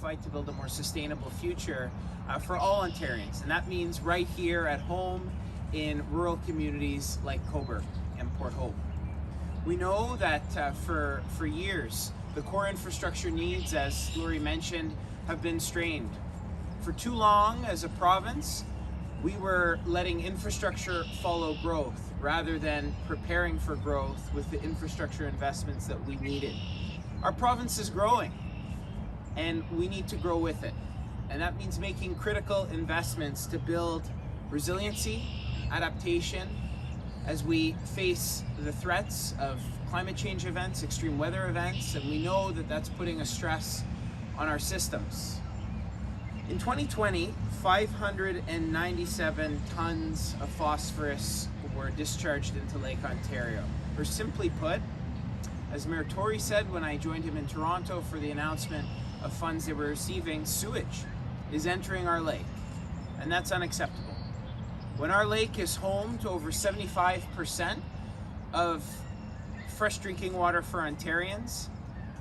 unified to build a more sustainable future for all Ontarians. And that means right here at home in rural communities like Cobourg and Port Hope. We know that for years, the core infrastructure needs, as Lori mentioned, have been strained. For too long as a province, we were letting infrastructure follow growth rather than preparing for growth with the infrastructure investments that we needed. Our province is growing and we need to grow with it. And that means making critical investments to build resiliency, adaptation, as we face the threats of climate change events, extreme weather events, and we know that that's putting a stress on our systems. In 2020, 597 tons of phosphorus were discharged into Lake Ontario. Or simply put, as Mayor Tory said when I joined him in Toronto for the announcement of funds they were receiving, sewage is entering our lake, and that's unacceptable. When our lake is home to over 75% of fresh drinking water for Ontarians,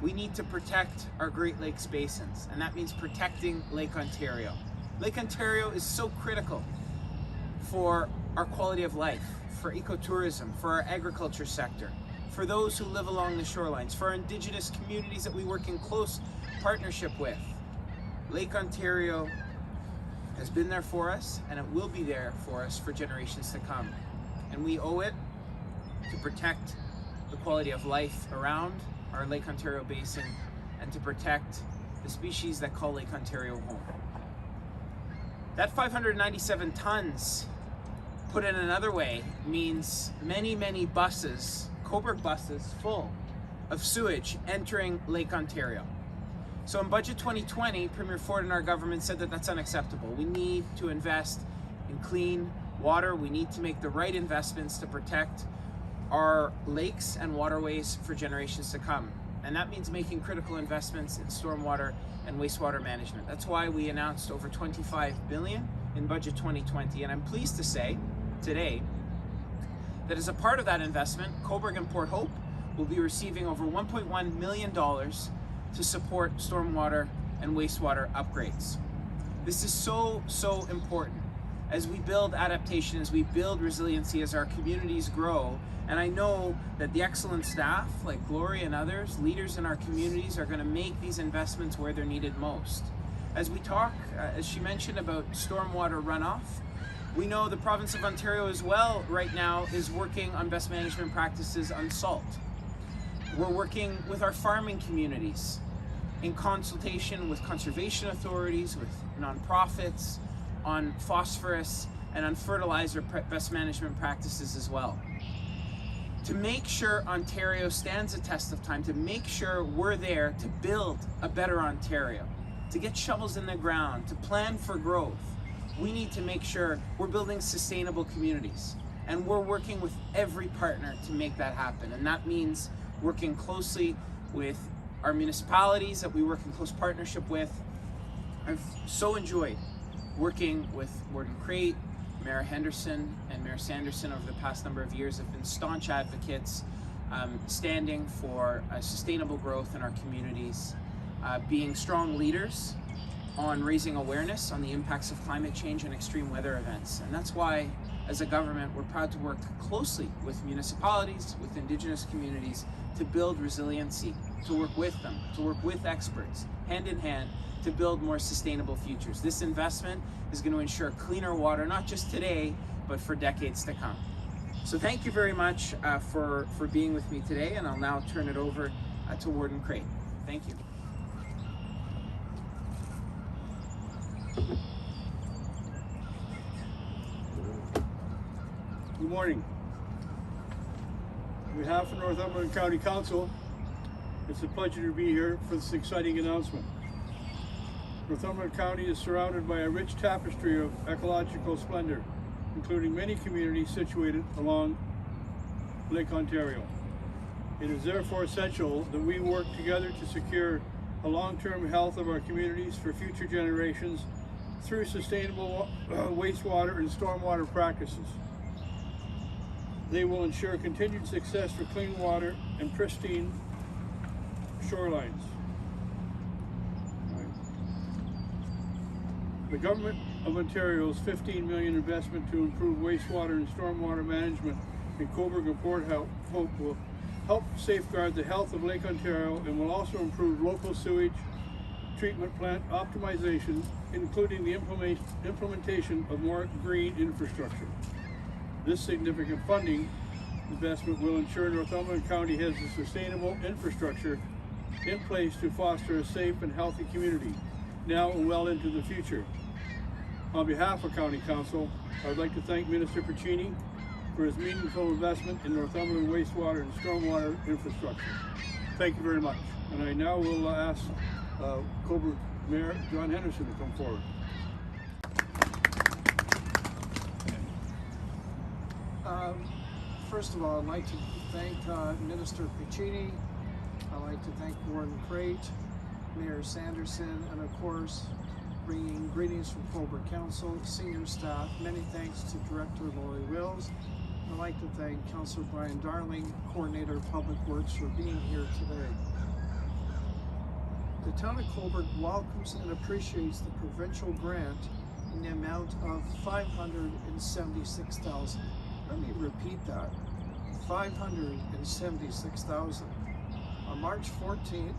we need to protect our Great Lakes basins, and that means protecting Lake Ontario. Lake Ontario is so critical for our quality of life, for ecotourism, for our agriculture sector, for those who live along the shorelines, for our Indigenous communities that we work in close partnership with. Lake Ontario has been there for us, and it will be there for us for generations to come. And we owe it to protect the quality of life around our Lake Ontario basin and to protect the species that call Lake Ontario home. That 597 tons, put in another way, means many, many buses, Cobourg buses, full of sewage entering Lake Ontario. So in Budget 2020, Premier Ford and our government said that that's unacceptable. We need to invest in clean water. We need to make the right investments to protect our lakes and waterways for generations to come. And that means making critical investments in stormwater and wastewater management. That's why we announced over $25 billion in Budget 2020. And I'm pleased to say today that as a part of that investment, Cobourg and Port Hope will be receiving over $1.1 million to support stormwater and wastewater upgrades. This is so important as we build adaptation, as we build resiliency, as our communities grow. And I know that the excellent staff like Gloria and others, leaders in our communities, are going to make these investments where they're needed most. As we talk, as she mentioned, about stormwater runoff, we know the province of Ontario as well right now is working on best management practices on salt. We're working with our farming communities in consultation with conservation authorities, with nonprofits, on phosphorus and on fertilizer best management practices as well. To make sure Ontario stands the test of time, to make sure we're there to build a better Ontario, to get shovels in the ground, to plan for growth, we need to make sure we're building sustainable communities. And we're working with every partner to make that happen. And that means working closely with our municipalities that we work in close partnership with. I've so enjoyed working with Warden Crate, Mayor Henderson and Mayor Sanderson over the past number of years. Have been staunch advocates, standing for sustainable growth in our communities, being strong leaders on raising awareness on the impacts of climate change and extreme weather events. And that's why, as a government, we're proud to work closely with municipalities, with Indigenous communities, to build resiliency, to work with them, to work with experts, hand in hand, to build more sustainable futures. This investment is going to ensure cleaner water, not just today, but for decades to come. So thank you very much for being with me today, and I'll now turn it over to Warden Crate. Thank you. Good morning. On behalf of Northumberland County Council, it's a pleasure to be here for this exciting announcement. Northumberland County is surrounded by a rich tapestry of ecological splendor, including many communities situated along Lake Ontario. It is therefore essential that we work together to secure the long-term health of our communities for future generations through sustainable wastewater and stormwater practices. They will ensure continued success for clean water and pristine shorelines. The Government of Ontario's $15 million investment to improve wastewater and stormwater management in Cobourg and Port Hope will help safeguard the health of Lake Ontario and will also improve local sewage treatment plant optimization, including the implementation of more green infrastructure. This significant funding investment will ensure Northumberland County has a sustainable infrastructure in place to foster a safe and healthy community now and well into the future. On behalf of County Council, I would like to thank Minister Piccini for his meaningful investment in Northumberland wastewater and stormwater infrastructure. Thank you very much. And I now will ask Cobourg Mayor John Henderson to come forward. First of all, I'd like to thank Minister Piccini. I'd like to thank Warden Crate, Mayor Sanderson, and of course, bringing greetings from Cobourg Council, senior staff. Many thanks to Director Lori Wills. I'd like to thank Councillor Brian Darling, Coordinator of Public Works, for being here today. The Town of Cobourg welcomes and appreciates the provincial grant in the amount of $576,000. Let me repeat that, $576,000. On March 14th,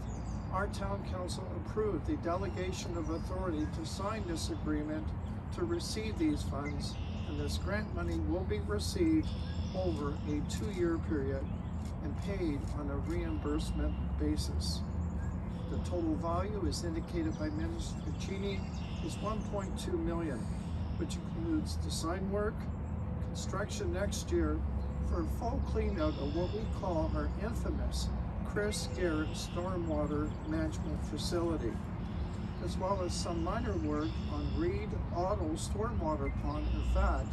our Town Council approved the delegation of authority to sign this agreement to receive these funds, and this grant money will be received over a 2-year period and paid on a reimbursement basis. The total value, as indicated by Minister Piccini, is $1.2 million, which includes design work, construction next year for a full cleanout of what we call our infamous Chris Garrett Stormwater Management Facility, as well as some minor work on Reed Auto Stormwater Pond, in fact,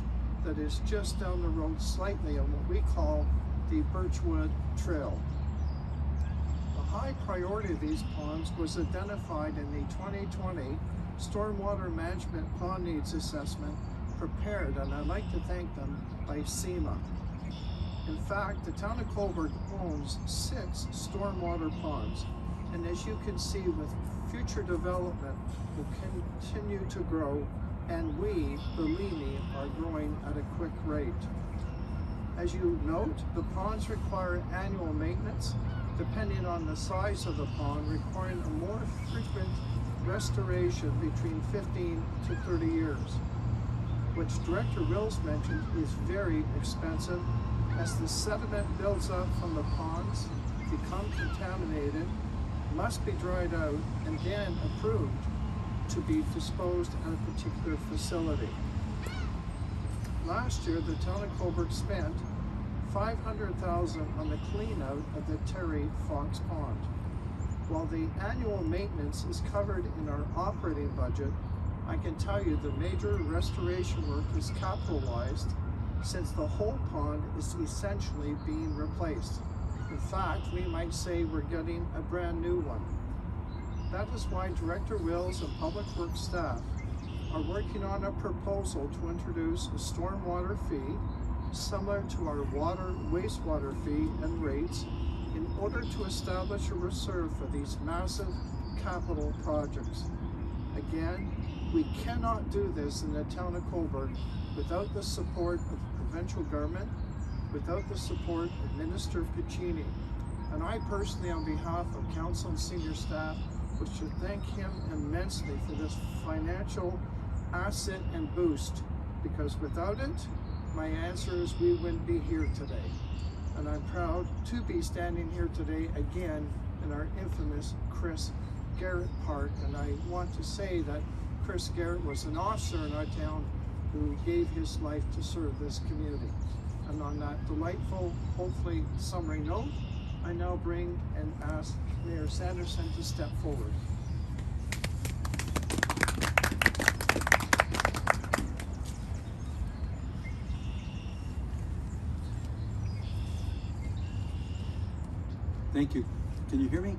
that is just down the road slightly on what we call the Birchwood Trail. The high priority of these ponds was identified in the 2020 Stormwater Management Pond Needs Assessment prepared, and I'd like to thank them, by SEMA. In fact, the Town of Cobourg owns 6 stormwater ponds, and as you can see, with future development will continue to grow, and we, believe me, are growing at a quick rate. As you note, the ponds require annual maintenance, depending on the size of the pond, requiring a more frequent restoration between 15 to 30 years, which Director Wills mentioned is very expensive, as the sediment builds up from the ponds, become contaminated, must be dried out, and then approved to be disposed at a particular facility. Last year, the Town of Cobourg spent $500,000 on the cleanout of the Terry Fox Pond. While the annual maintenance is covered in our operating budget, I can tell you the major restoration work is capitalized, since the whole pond is essentially being replaced. In fact, we might say we're getting a brand new one. That is why Director Wills and Public Works staff are working on a proposal to introduce a stormwater fee similar to our wastewater fee and rates, in order to establish a reserve for these massive capital projects. Again, we cannot do this in the Town of Cobourg without the support of the provincial government, without the support of Minister Piccini. And I personally, on behalf of council and senior staff, would should thank him immensely for this financial asset and boost, because without it, my answer is we wouldn't be here today. And I'm proud to be standing here today again in our infamous Chris Garrett Park. And I want to say that Chris Garrett was an officer in our town who gave his life to serve this community. And on that delightful, hopefully summary note, I now bring and ask Mayor Sanderson to step forward. Thank you. Can you hear me?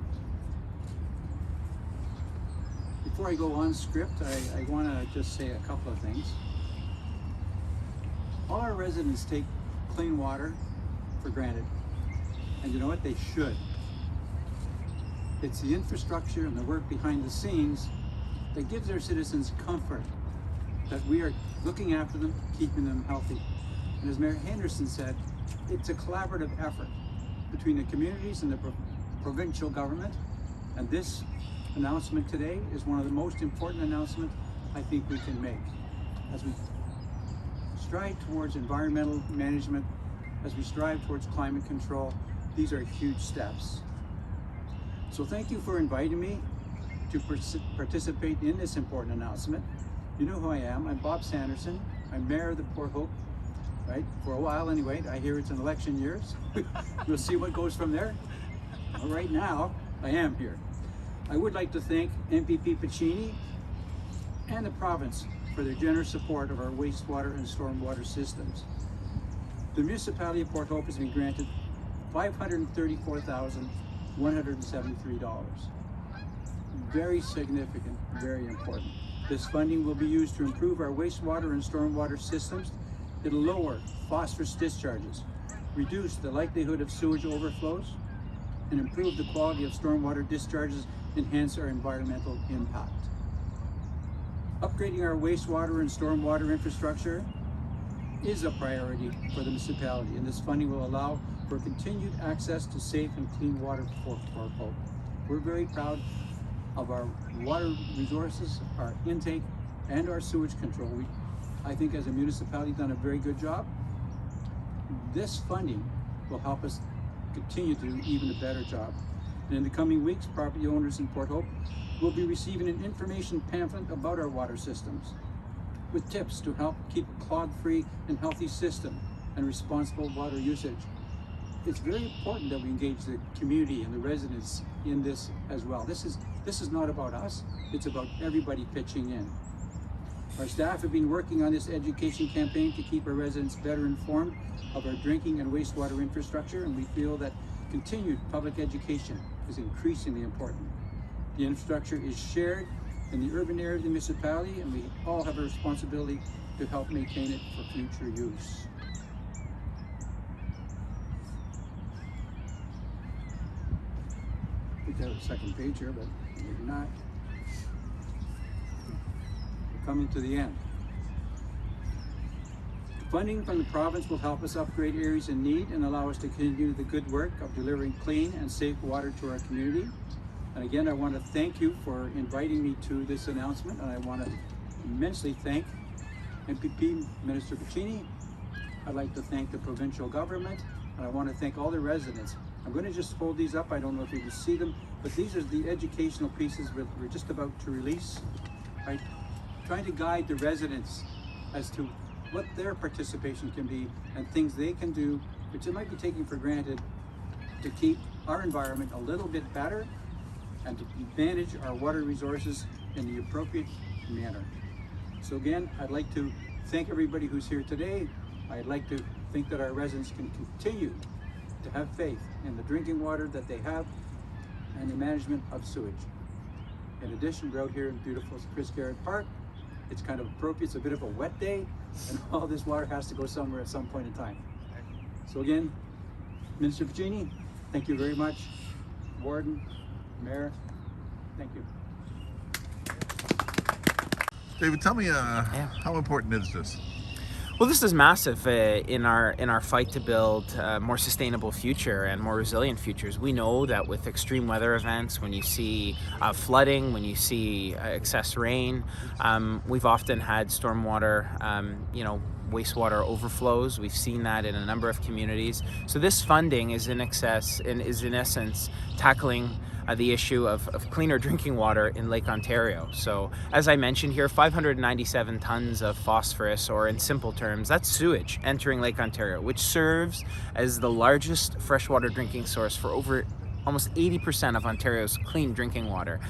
Before I go on script, I want to just say a couple of things. All our residents take clean water for granted. And you know what? They should. It's the infrastructure and the work behind the scenes that gives our citizens comfort that we are looking after them, keeping them healthy. And as Mayor Henderson said, it's a collaborative effort between the communities and the provincial government. And this announcement today is one of the most important announcements I think we can make. As we strive towards environmental management, as we strive towards climate control, these are huge steps. So thank you for inviting me to participate in this important announcement. You know who I am. I'm Bob Sanderson. I'm Mayor of the Port Hope, right? For a while anyway. I hear it's an election year, so we'll see what goes from there. Well, right now, I am here. I would like to thank MPP Piccini and the province for their generous support of our wastewater and stormwater systems. The municipality of Port Hope has been granted $534,173. Very significant, very important. This funding will be used to improve our wastewater and stormwater systems. It'll lower phosphorus discharges, reduce the likelihood of sewage overflows, and improve the quality of stormwater discharges, enhance our environmental impact. Upgrading our wastewater and stormwater infrastructure is a priority for the municipality, and this funding will allow for continued access to safe and clean water for Port Hope. We're very proud of our water resources, our intake, and our sewage control. I think as a municipality done a very good job. This funding will help us continue to do even a better job. And in the coming weeks, property owners in Port Hope will be receiving an information pamphlet about our water systems with tips to help keep a clog-free and healthy system and responsible water usage. It's very important that we engage the community and the residents in this as well. This is not about us, it's about everybody pitching in. Our staff have been working on this education campaign to keep our residents better informed of our drinking and wastewater infrastructure, and we feel that continued public education is increasingly important. The infrastructure is shared in the urban area of the municipality, and we all have a responsibility to help maintain it for future use. I think I have a second page here, but maybe not. We're coming to the end. The funding from the province will help us upgrade areas in need and allow us to continue the good work of delivering clean and safe water to our community. And again, I want to thank you for inviting me to this announcement, and I want to immensely thank MPP Minister Piccini. I'd like to thank the provincial government, and I want to thank all the residents. I'm going to just hold these up. I don't know if you can see them, but these are the educational pieces we're just about to release, right? Trying to guide the residents as to what their participation can be and things they can do, which they might be taking for granted, to keep our environment a little bit better and to manage our water resources in the appropriate manner. So again, I'd like to thank everybody who's here today. I'd like to think that our residents can continue to have faith in the drinking water that they have and the management of sewage. In addition, we're out here in beautiful Chris Garrett Park. It's kind of appropriate, it's a bit of a wet day, and all this water has to go somewhere at some point in time. So again, Minister Piccini, thank you very much. Warden, Mayor, thank you. David, tell me how important is this? Well, this is massive in our fight to build a more sustainable future and more resilient futures. We know that with extreme weather events, when you see flooding, when you see excess rain, we've often had stormwater, wastewater overflows. We've seen that in a number of communities. So this funding is in essence tackling the issue of cleaner drinking water in Lake Ontario. So as I mentioned here, 597 tons of phosphorus, or in simple terms, that's sewage entering Lake Ontario, which serves as the largest freshwater drinking source for over almost 80% of Ontario's clean drinking water.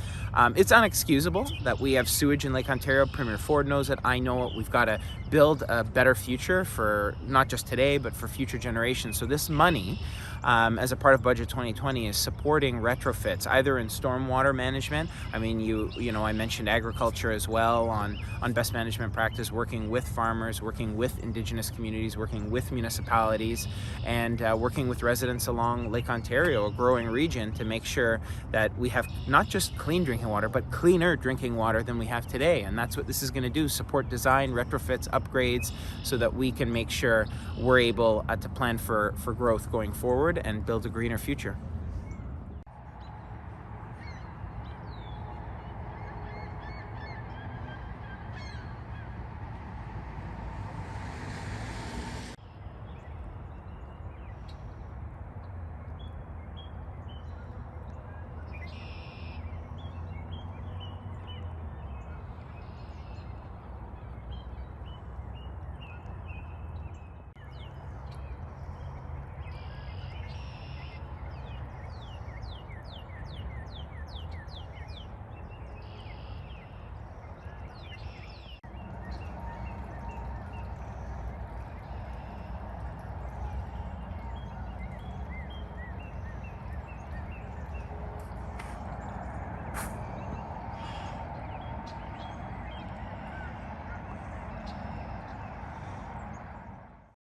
It's unexcusable that we have sewage in Lake Ontario. Premier Ford knows it, I know it. We've got to build a better future for not just today, but for future generations. So this money as a part of Budget 2020 is supporting retrofits, either in stormwater management. I mean, I mentioned agriculture as well on best management practice, working with farmers, working with Indigenous communities, working with municipalities, and working with residents along Lake Ontario, a growing region, to make sure that we have not just clean drinking water, but cleaner drinking water than we have today. And that's what this is going to do: support design, retrofits, upgrades, so that we can make sure we're able to plan for growth going forward and build a greener future.